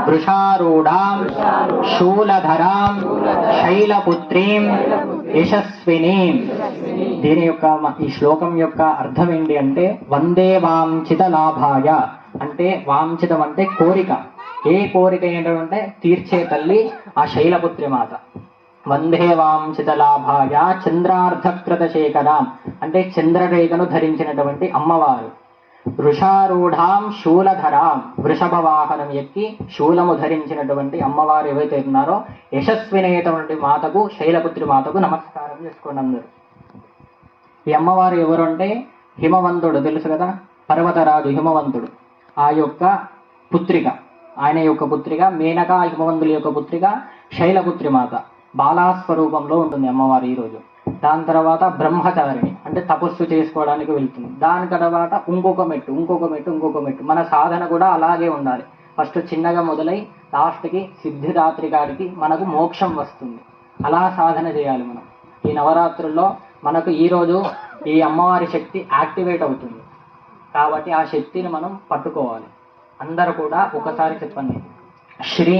వృషారూఢాం శూలధరాం శైలపుత్రీం యశస్వినీం. దీని యొక్క ఈ శ్లోకం యొక్క అర్థం ఏంటి అంటే వందే వాంఛిత లాభాయ అంటే వాంఛితం అంటే కోరిక. ఏ కోరిక ఏంటంటే తీర్చే తల్లి ఆ శైలపుత్రి మాత. వందే వాంఛిత లాభాయ చంద్రార్ధకృత శేఖరాం అంటే చంద్రరేఖను ధరించినటువంటి అమ్మవారు. వృషారూఢాం శూలధరాం వృషభ వాహనం ఎక్కి శూలము ధరించినటువంటి అమ్మవారు ఏవైతే ఉన్నారో యశస్వినైనటువంటి మాతకు శైలపుత్రి మాతకు నమస్కారం చేసుకోండి అందరూ. ఈ అమ్మవారు ఎవరు అంటే హిమవంతుడు తెలుసు కదా, పర్వతరాజు హిమవంతుడు ఆ యొక్క పుత్రిక, ఆయన యొక్క పుత్రిక మేనక, హిమవంతుల యొక్క పుత్రిక శైలపుత్రి మాత. బాలాస్వరూపంలో ఉంటుంది అమ్మవారు ఈరోజు. దాని తర్వాత బ్రహ్మచారిణి అంటే తపస్సు చేసుకోవడానికి వెళ్తుంది. దాని తర్వాత ఇంకొక మెట్టు. మన సాధన కూడా అలాగే ఉండాలి. ఫస్ట్ చిన్నగా మొదలై లాస్ట్కి సిద్ధిదాత్రి గారికి మనకు మోక్షం వస్తుంది. అలా సాధన చేయాలి మనం. ఈ నవరాత్రుల్లో మనకు ఈరోజు ఈ అమ్మవారి శక్తి యాక్టివేట్ అవుతుంది కాబట్టి ఆ శక్తిని మనం పట్టుకోవాలి. అందరూ కూడా ఒకసారి చెప్పండి, శ్రీ